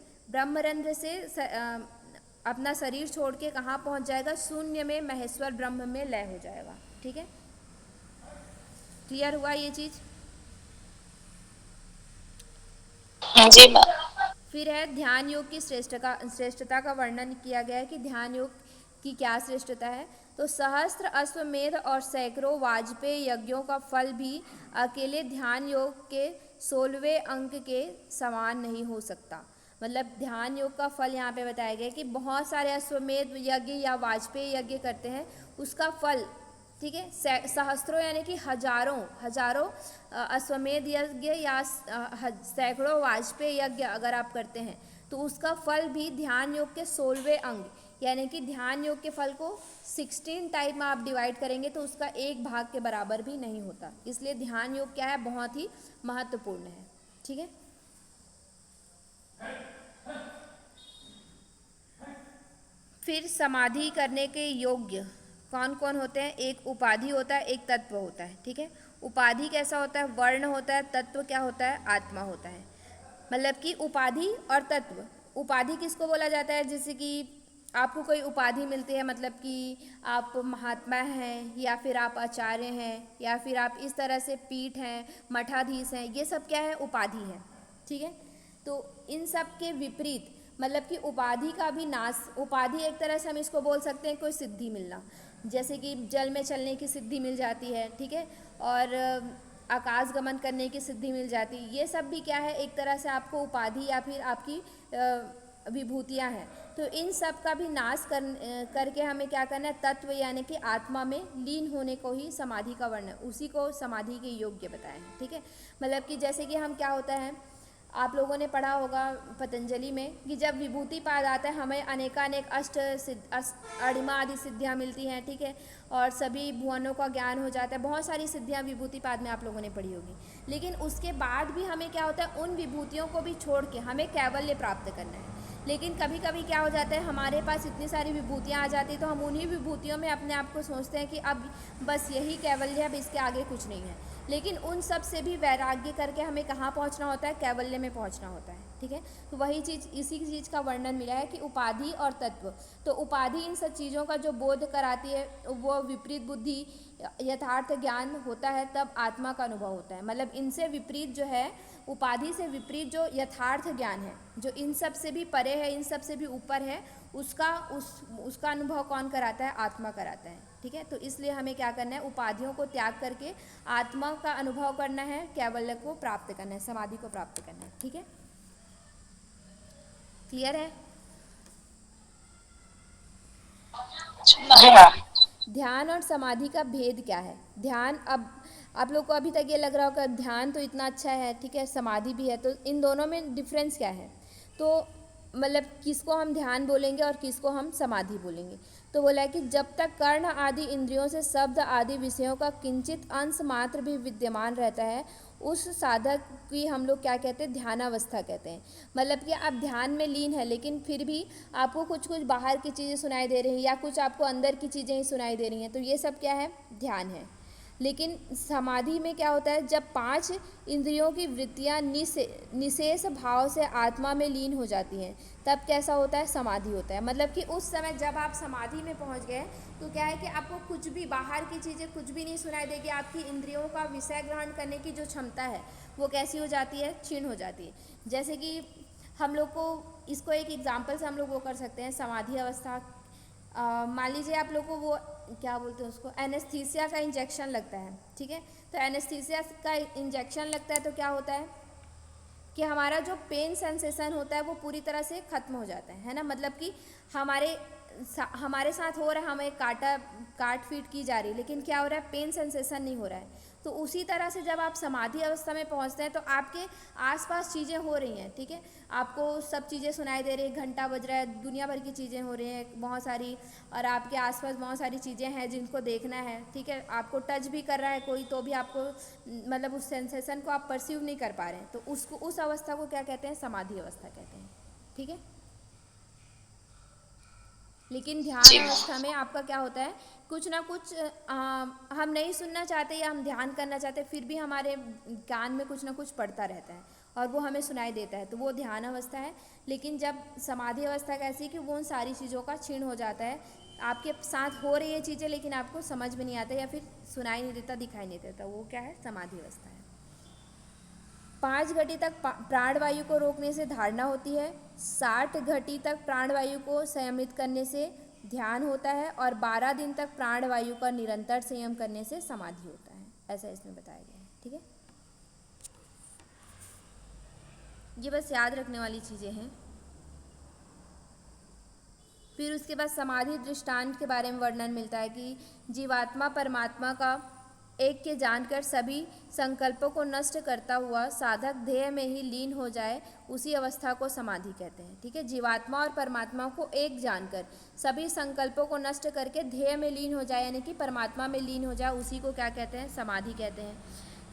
अपना शरीर छोड़ के कहाँ पहुँच जाएगा, शून्य में महेश्वर ब्रह्म में लय हो जाएगा, ठीक है। क्लियर हुआ ये चीज़। जी मैम। फिर है ध्यान योग की श्रेष्ठता का वर्णन किया गया है कि ध्यान योग की क्या श्रेष्ठता है। तो सहस्त्र अश्वमेध और सैकड़ों वाजपेयी यज्ञों का फल भी अकेले ध्यान योग के 16वें अंक के समान नहीं हो सकता। मतलब ध्यान योग का फल यहाँ पे बताया गया कि बहुत सारे अश्वमेध यज्ञ या वाजपेयी यज्ञ करते हैं, उसका फल, ठीक है, सहस्त्रों यानी कि हजारों अश्वमेध यज्ञ या सैकड़ों वाजपेयी यज्ञ अगर आप करते हैं तो उसका फल भी ध्यान योग के 16वें अंग यानी कि ध्यान योग के फल को 16 टाइप में आप डिवाइड करेंगे तो उसका एक भाग के बराबर भी नहीं होता। इसलिए ध्यान योग क्या है, बहुत ही महत्वपूर्ण है, ठीक है। फिर समाधि करने के योग्य कौन कौन होते हैं, एक उपाधि होता है, एक तत्व होता है, ठीक है। उपाधि कैसा होता है, वर्ण होता है, तत्व क्या होता है, आत्मा होता है। मतलब कि उपाधि और तत्व, उपाधि किसको बोला जाता है, जैसे कि आपको कोई उपाधि मिलती है, मतलब कि आप महात्मा हैं या फिर आप आचार्य हैं या फिर आप इस तरह से पीठ हैं, मठाधीश हैं, ये सब क्या है, उपाधि है, ठीक है। तो इन सब के विपरीत मतलब कि उपाधि का भी नाश, उपाधि एक तरह से हम इसको बोल सकते हैं कोई सिद्धि मिलना, जैसे कि जल में चलने की सिद्धि मिल जाती है, ठीक है, और आकाश गमन करने की सिद्धि मिल जाती है। ये सब भी क्या है, एक तरह से आपको उपाधि या फिर आपकी विभूतियाँ हैं। तो इन सब का भी नाश करके हमें क्या करना है, तत्व यानी कि आत्मा में लीन होने को ही समाधि का वर्णन, उसी को समाधि के योग्य बताया है, ठीक है। मतलब कि जैसे कि हम क्या होता है, आप लोगों ने पढ़ा होगा पतंजलि में कि जब विभूति पाद आता है हमें अनेकानेक अणिमा आदि सिद्धियाँ मिलती हैं, ठीक है, और सभी भुवनों का ज्ञान हो जाता है। बहुत सारी सिद्धियाँ विभूति पाद में आप लोगों ने पढ़ी होगी, लेकिन उसके बाद भी हमें क्या होता है, उन विभूतियों को भी छोड़ के हमें कैवल्य प्राप्त करना है। लेकिन कभी कभी क्या हो जाता है, हमारे पास इतनी सारी विभूतियाँ आ जाती है तो हम उन्हीं विभूतियों में अपने आप को सोचते हैं कि अब बस यही कैवल्य है, अब इसके आगे कुछ नहीं है। लेकिन उन सब से भी वैराग्य करके हमें कहाँ पहुँचना होता है, कैवल्य में पहुँचना होता है, ठीक है। तो वही चीज़, इसी चीज़ का वर्णन मिला है कि उपाधि और तत्व। तो उपाधि इन सब चीज़ों का जो बोध कराती है, वो विपरीत बुद्धि यथार्थ ज्ञान होता है, तब आत्मा का अनुभव होता है। मतलब इनसे विपरीत जो है, उपाधि से विपरीत जो यथार्थ ज्ञान है, जो इन सब से भी परे है, इन सब से भी ऊपर है, उसका अनुभव कौन कराता है, आत्मा कराता है, ठीक है। तो इसलिए हमें क्या करना है, उपाधियों को त्याग करके आत्मा का अनुभव करना है, कैवल्य को प्राप्त करना है, समाधि को प्राप्त करना है, ठीक है। क्लियर है। ध्यान और समाधि का भेद क्या है। ध्यान, अब आप लोग को अभी तक ये लग रहा होगा ध्यान तो इतना अच्छा है, ठीक है, समाधि भी है, तो इन दोनों में डिफरेंस क्या है। तो मतलब किसको हम ध्यान बोलेंगे और किसको हम समाधि बोलेंगे। तो बोला है कि जब तक कर्ण आदि इंद्रियों से शब्द आदि विषयों का किंचित अंश मात्र भी विद्यमान रहता है, उस साधक की हम लोग क्या कहते हैं, ध्यानावस्था कहते हैं। मतलब कि आप ध्यान में लीन है, लेकिन फिर भी आपको कुछ कुछ बाहर की चीज़ें सुनाई दे रही हैं या कुछ आपको अंदर की चीज़ें ही सुनाई दे रही हैं, तो ये सब क्या है, ध्यान है। लेकिन समाधि में क्या होता है, जब 5 इंद्रियों की वृत्तियाँ निशेष भाव से आत्मा में लीन हो जाती हैं, तब कैसा होता है, समाधि होता है। मतलब कि उस समय जब आप समाधि में पहुंच गए तो क्या है कि आपको कुछ भी बाहर की चीज़ें कुछ भी नहीं सुनाई देगी। आपकी इंद्रियों का विषय ग्रहण करने की जो क्षमता है वो कैसी हो जाती है, क्षीण हो जाती है। जैसे कि हम लोग को इसको एक एग्जाम्पल से हम लोग वो कर सकते हैं, समाधि अवस्था। मान लीजिए आप लोग को वो क्या बोलते हैं उसको, एनेस्थीसिया का इंजेक्शन लगता है, ठीक है। तो एनेस्थीसिया का इंजेक्शन लगता है तो क्या होता है कि हमारा जो पेन सेंसेशन होता है वो पूरी तरह से ख़त्म हो जाता है ना। मतलब कि हमारे साथ हो रहा है, हमें काट पीट की जा रही है, लेकिन क्या हो रहा है, पेन सेंसेशन नहीं हो रहा है। तो उसी तरह से जब आप समाधि अवस्था में पहुंचते हैं तो आपके आसपास चीज़ें हो रही हैं, ठीक है। आपको सब चीज़ें सुनाई दे रही है, घंटा बज रहा है, दुनिया भर की चीज़ें हो रही हैं बहुत सारी, और आपके आसपास बहुत सारी चीज़ें हैं जिनको देखना है, ठीक है। आपको टच भी कर रहा है कोई, तो भी आपको मतलब उस सेंसेशन को आप परसीव नहीं कर पा रहे हैं। तो उस अवस्था को क्या कहते हैं, समाधि अवस्था कहते हैं, ठीक है। लेकिन ध्यान अवस्था में आपका क्या होता है, कुछ ना कुछ हम नहीं सुनना चाहते या हम ध्यान करना चाहते, फिर भी हमारे कान में कुछ ना कुछ पड़ता रहता है और वो हमें सुनाई देता है, तो वो ध्यान अवस्था है। लेकिन जब समाधि अवस्था कैसी है कि वो उन सारी चीज़ों का क्षीण हो जाता है, आपके साथ हो रही है चीज़ें लेकिन आपको समझ में नहीं आता या फिर सुनाई नहीं देता, दिखाई नहीं देता, वो क्या है, समाधि अवस्था है। 5 घटी तक प्राणवायु को रोकने से धारणा होती है, 60 घटी तक प्राणवायु को संयमित करने से ध्यान होता है, और 12 दिन तक प्राणवायु का निरंतर संयम करने से समाधि होता है। ऐसा इसमें बताया गया है, ठीक है। ये बस याद रखने वाली चीज़ें हैं। फिर उसके बाद समाधि दृष्टांत के बारे में वर्णन मिलता है कि जीवात्मा परमात्मा का एक के जानकर सभी संकल्पों को नष्ट करता हुआ साधक ध्येय में ही लीन हो जाए, उसी अवस्था को समाधि कहते हैं, ठीक है। जीवात्मा और परमात्मा को एक जानकर सभी संकल्पों को नष्ट करके ध्येय में लीन हो जाए, यानी कि परमात्मा में लीन हो जाए, उसी को क्या कहते हैं, समाधि कहते हैं।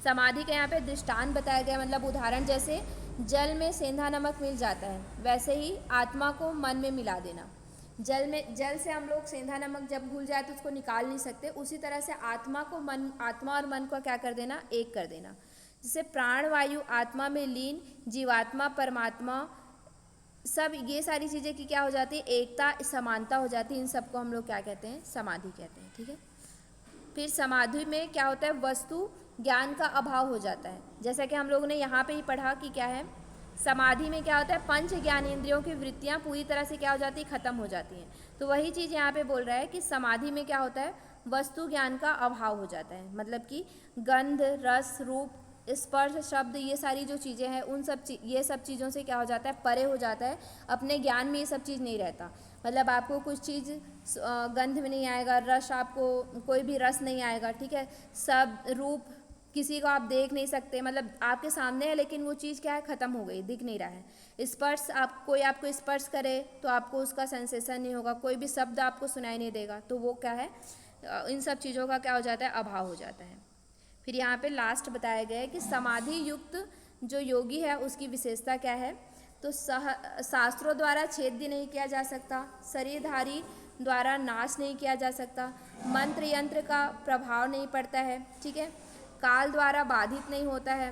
समाधि का यहाँ पे दृष्टांत बताया गया, मतलब उदाहरण, जैसे जल में सेंधा नमक मिल जाता है, वैसे ही आत्मा को मन में मिला देना। जल से हम लोग सेंधा नमक जब घुल जाए तो उसको निकाल नहीं सकते, उसी तरह से आत्मा और मन को क्या कर देना, एक कर देना। जैसे प्राणवायु आत्मा में लीन, जीवात्मा परमात्मा, सब ये सारी चीज़ें की क्या हो जाती है, एकता समानता हो जाती है। इन सबको हम लोग क्या कहते हैं, समाधि कहते हैं, ठीक है। फिर समाधि में क्या होता है, वस्तु ज्ञान का अभाव हो जाता है। जैसा कि हम लोगों ने यहाँ पे ही पढ़ा कि क्या है, समाधि में क्या होता है, पंच ज्ञानेंद्रियों की वृत्तियाँ पूरी तरह से क्या हो जाती है, ख़त्म हो जाती हैं। तो वही चीज़ यहाँ पे बोल रहा है कि समाधि में क्या होता है, वस्तु ज्ञान का अभाव हो जाता है। मतलब कि गंध, रस, रूप, स्पर्श, शब्द, ये सारी जो चीज़ें हैं ये सब चीज़ों से क्या हो जाता है, परे हो जाता है। अपने ज्ञान में ये सब चीज़ नहीं रहता। मतलब आपको कुछ चीज़ गंध में नहीं आएगा, रस, आपको कोई भी रस नहीं आएगा, ठीक है। शब्द, रूप, किसी को आप देख नहीं सकते, मतलब आपके सामने है लेकिन वो चीज़ क्या है, ख़त्म हो गई, दिख नहीं रहा है। स्पर्श, कोई आपको स्पर्श करे तो आपको उसका सेंसेशन नहीं होगा, कोई भी शब्द आपको सुनाई नहीं देगा, तो वो क्या है, इन सब चीज़ों का क्या हो जाता है, अभाव हो जाता है। फिर यहाँ पे लास्ट बताया गया है कि समाधि युक्त जो योगी है उसकी विशेषता क्या है, तो शास्त्रों द्वारा छेद्य नहीं किया जा सकता, शरीरधारी द्वारा नाश नहीं किया जा सकता, मंत्र यंत्र का प्रभाव नहीं पड़ता है, ठीक है, काल द्वारा बाधित नहीं होता है,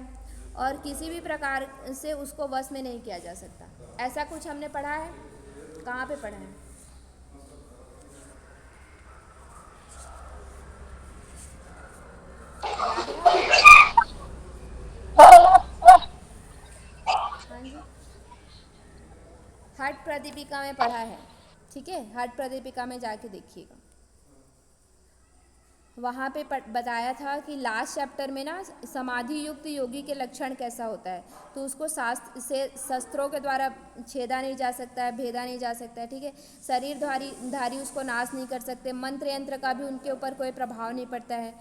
और किसी भी प्रकार से उसको वश में नहीं किया जा सकता। ऐसा कुछ हमने पढ़ा है, कहाँ पे पढ़ा है? हाँ जी, हठ प्रदीपिका में पढ़ा है, ठीक है। हठ प्रदीपिका में जाके देखिएगा, वहाँ पे बताया था कि लास्ट चैप्टर में ना समाधि युक्त योगी के लक्षण कैसा होता है, तो उसको शास्त्र से शस्त्रों के द्वारा छेदा नहीं जा सकता है, भेदा नहीं जा सकता है, ठीक है। शरीर धारी उसको नाश नहीं कर सकते, मंत्र यंत्र का भी उनके ऊपर कोई प्रभाव नहीं पड़ता है,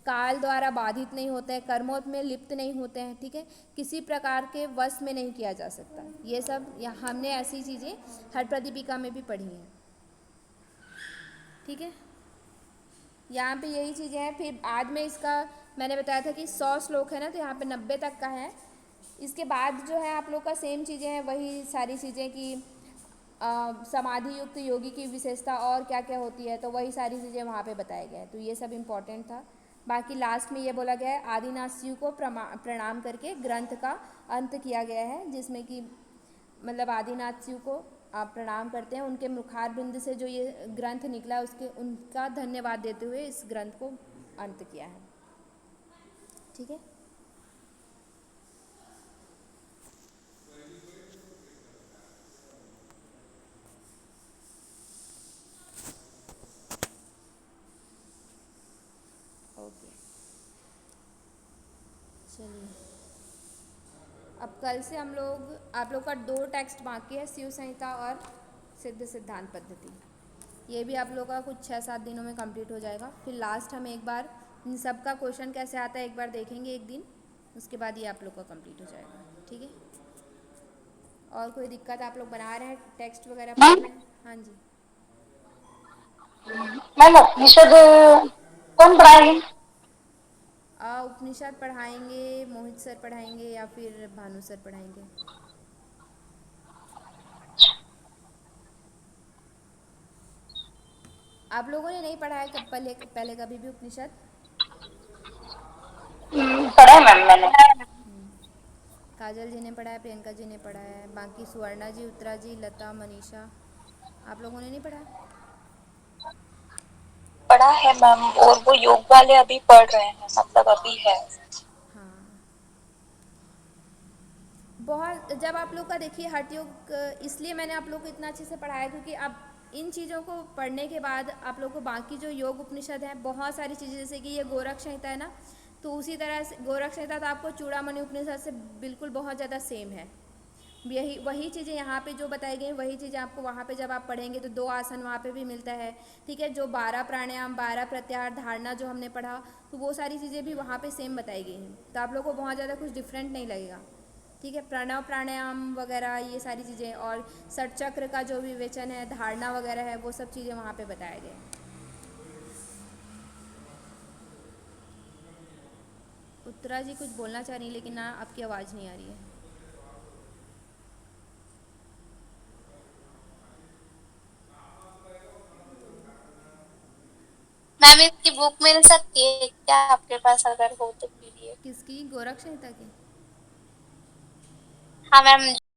काल द्वारा बाधित नहीं होते हैं, कर्मों में लिप्त नहीं होते हैं, ठीक है, किसी प्रकार के वश में नहीं किया जा सकता। ये सब हमने ऐसी चीज़ें हठ प्रदीपिका में भी पढ़ी हैं, ठीक है, यहाँ पे यही चीज़ें हैं। फिर बाद में इसका मैंने बताया था कि 100 श्लोक है ना, तो यहाँ पे 90 तक का है। इसके बाद जो है आप लोग का सेम चीज़ें हैं, वही सारी चीज़ें कि समाधि युक्त योगी की विशेषता और क्या क्या होती है, तो वही सारी चीज़ें वहाँ पे बताए गए हैं। तो ये सब इम्पोर्टेंट था। बाकी लास्ट में ये बोला गया है आदिनाथ शिव को प्रणाम करके ग्रंथ का अंत किया गया है, जिसमें कि मतलब आदिनाथ शिव को आप प्रणाम करते हैं, उनके मुखार बिंद से जो ये ग्रंथ निकला उसके उनका धन्यवाद देते हुए इस ग्रंथ को अंत किया है। ठीक है, ओके, चलिए अब कल से हम लोग आप लोग का 2 टेक्स्ट बाकी है, शिव संहिता और सिद्ध सिद्धांत पद्धति। ये भी आप लोग का कुछ 6-7 दिनों में कंप्लीट हो जाएगा। फिर लास्ट हम एक बार इन सब का क्वेश्चन कैसे आता है एक बार देखेंगे एक दिन, उसके बाद ये आप लोग का कंप्लीट हो जाएगा। ठीक है, और कोई दिक्कत आप लोग बना रहे हैं टेक्स्ट वगैरह पढ़ रहे हैं? हाँ जी, मैम उपनिषद कौन पढ़ाएंगे? उपनिषद पढ़ाएंगे मोहित सर पढ़ाएंगे या फिर भानु सर पढ़ाएंगे। आप लोगों ने नहीं पढ़ा है कब पहले पहले कभी भी उपनिषद? पढ़ा है मैम मैंने। काजल जी ने पढ़ा है, प्रियंका जी ने पढ़ा है, बाकी सुवर्णा जी, उत्तरा जी, लता, मनीषा, आप लोगों ने नहीं पढ़ा? पढ़ा है मैम, और वो योग वाले अभी पढ़ रहे हैं, मतलब अभी है। हाँ, बहुत जब आप लोग का देखिए हठ योग, इसलिए मैंने आप लोग को इतना अच्छे से पढ़ाया क्योंकि अब इन चीज़ों को पढ़ने के बाद आप लोग को बाकी जो योग उपनिषद है बहुत सारी चीज़ें, जैसे कि ये गोरख संहिता है ना, तो उसी तरह से गोरख संहिता तो आपको चूड़ामणि उपनिषद से बिल्कुल बहुत ज़्यादा सेम है। यही वही चीज़ें यहाँ पे जो बताई गई वही चीज़ें आपको वहाँ पे जब आप पढ़ेंगे तो 2 आसन वहाँ पे भी मिलता है। ठीक है, जो 12 प्राणायाम, 12 प्रत्याहार, धारणा जो हमने पढ़ा, तो वो सारी चीज़ें भी वहाँ पे सेम बताई गई हैं, तो आप लोग को बहुत ज़्यादा कुछ डिफरेंट नहीं लगेगा। ठीक है, प्रणव प्राणायाम वगैरह ये सारी चीज़ें और षट चक्र का जो विवेचन है, धारणा वगैरह है, वो सब चीज़ें वहाँ पे बताए गए हैं। उत्तरा जी कुछ बोलना चाह रही लेकिन ना आपकी आवाज़ नहीं आ रही है। मैम इसकी बुक मिल सकती है क्या आपके पास, अगर हो तो पीडीएफ? किसकी? गोरख संहिता की? हाँ मैम।